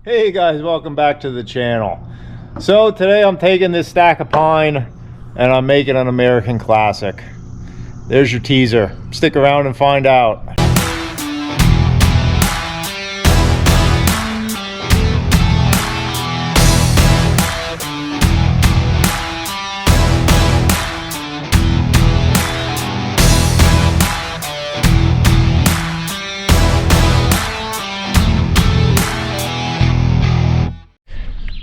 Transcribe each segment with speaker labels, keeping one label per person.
Speaker 1: Hey guys, welcome back to the channel. So today I'm taking this stack of pine and I'm making an American classic. There's your teaser. Stick around and find out.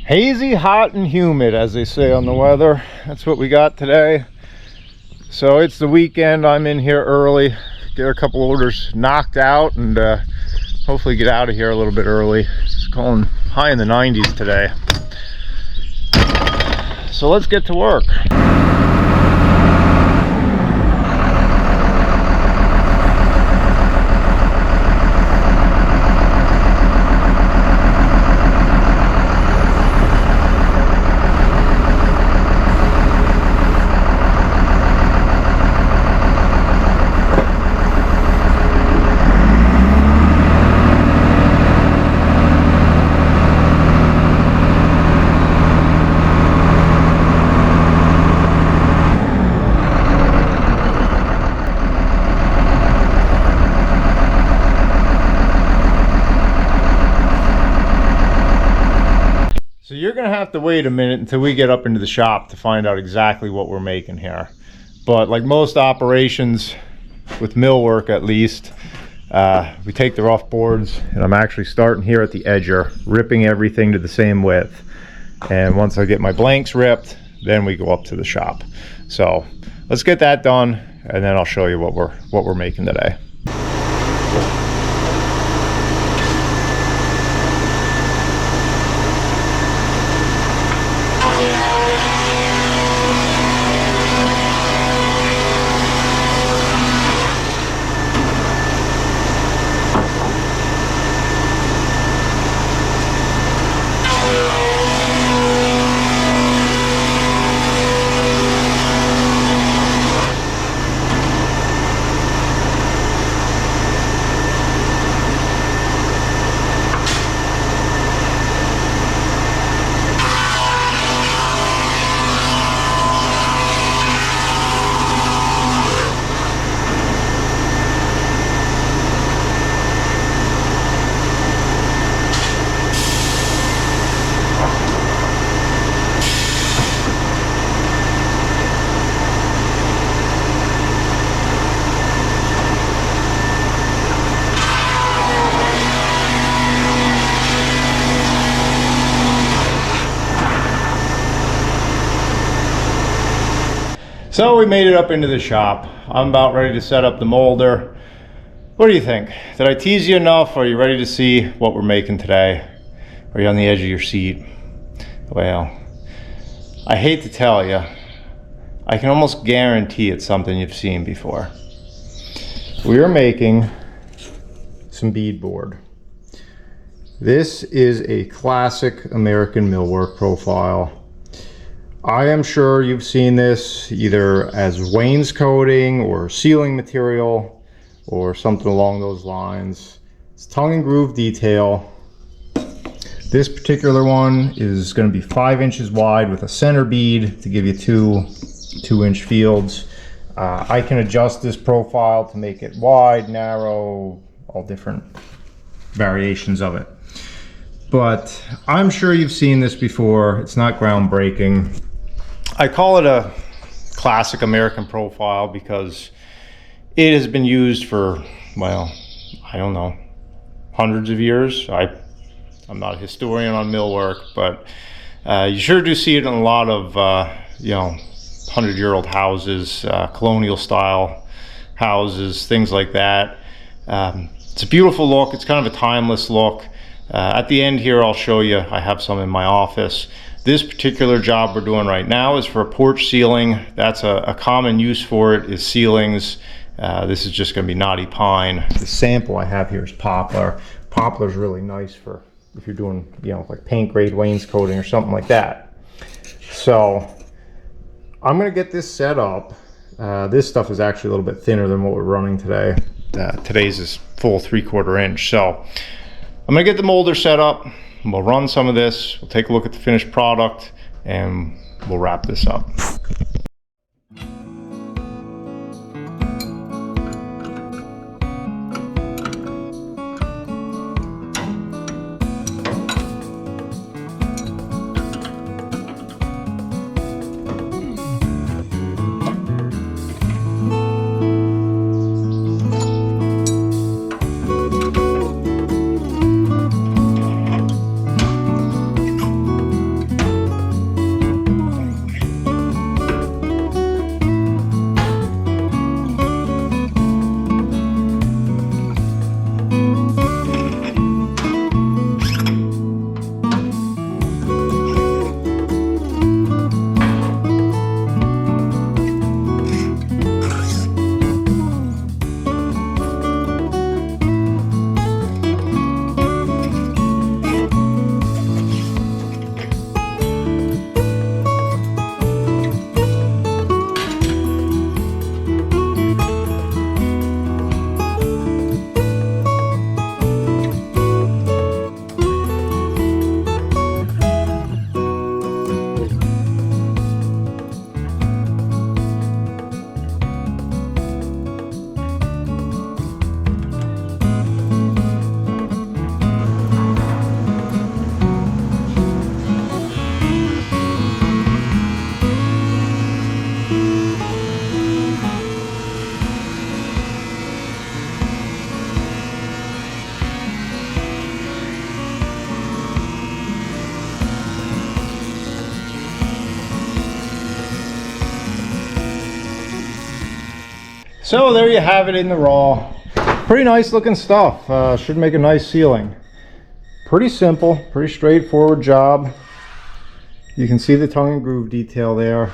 Speaker 1: Hazy, hot, and humid, as they say on the weather. That's what we got today. So it's the weekend. I'm in here early, get a couple orders knocked out, and hopefully get out of here a little bit early. It's going high in the 90s today. So let's get to work. So you're gonna have to wait a minute until we get up into the shop to find out exactly what we're making here. But like most operations, with millwork at least, we take the rough boards, and I'm actually starting here at the edger, ripping everything to the same width. And once I get my blanks ripped, then we go up to the shop. So let's get that done, and then I'll show you what we're making today. So we made it up into the shop. I'm about ready to set up the molder. What do you think? Did I tease you enough? Are you ready to see what we're making today? Are you on the edge of your seat? Well, I hate to tell you, I can almost guarantee it's something you've seen before. We are making some beadboard. This is a classic American millwork profile. I am sure you've seen this either as wainscoting or ceiling material or something along those lines. It's tongue and groove detail. This particular one is going to be 5 inches wide with a center bead to give you two 2-inch fields. I can adjust this profile to make it wide, narrow, all different variations of it. But I'm sure you've seen this before. It's not groundbreaking. I call it a classic American profile because it has been used for, well, I don't know, hundreds of years. I'm not a historian on millwork, but you sure do see it in a lot of, 100-year-old houses, colonial style houses, things like that. It's a beautiful look. It's kind of a timeless look. At the end here, I'll show you, I have some in my office. This particular job we're doing right now is for a porch ceiling. That's a common use for it, is ceilings. This is just going to be knotty pine. The sample I have here is poplar. Poplar is really nice for if you're doing, like paint grade wainscoting or something like that. So I'm going to get this set up. This stuff is actually a little bit thinner than what we're running today. Today's is full 3/4 inch. So I'm going to get the molder set up. we'll run some of this, we'll take a look at the finished product, and we'll wrap this up. So there you have it in the raw. Pretty nice looking stuff. Should make a nice ceiling. Pretty simple, pretty straightforward job. You can see the tongue and groove detail there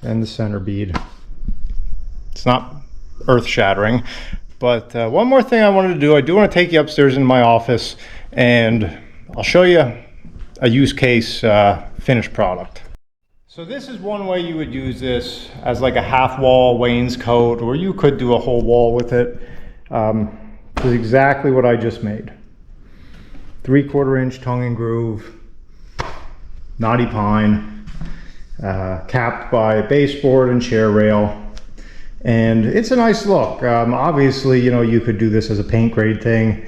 Speaker 1: and the center bead. It's not earth shattering, but one more thing I wanted to do, I do want to take you upstairs into my office and I'll show you a use case finished product. So this is one way you would use this as like a half wall wainscot, or you could do a whole wall with it. This is exactly what I just made. 3/4 inch tongue and groove, knotty pine, capped by baseboard and chair rail. And it's a nice look. Obviously, you know, you could do this as a paint grade thing,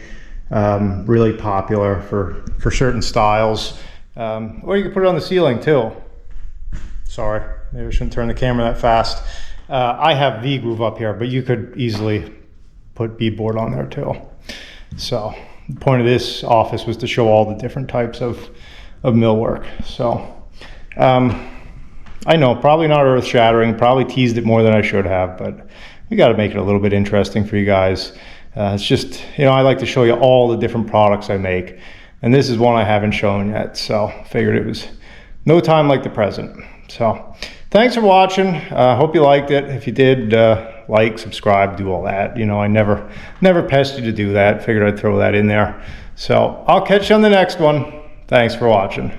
Speaker 1: really popular for certain styles. Or you could put it on the ceiling too. Sorry, maybe I shouldn't turn the camera that fast. I have V-groove up here, but you could easily put beadboard on there too. So the point of this office was to show all the different types of millwork. So I know, probably not earth shattering, probably teased it more than I should have, but we got to make it a little bit interesting for you guys. It's just, you know, I like to show you all the different products I make, and this is one I haven't shown yet, so figured it was no time like the present. So thanks for watching. Hope you liked it. If you did, like, subscribe, do all that. You know, I never pest you to do that. Figured I'd throw that in there. So I'll catch you on the next one. Thanks for watching.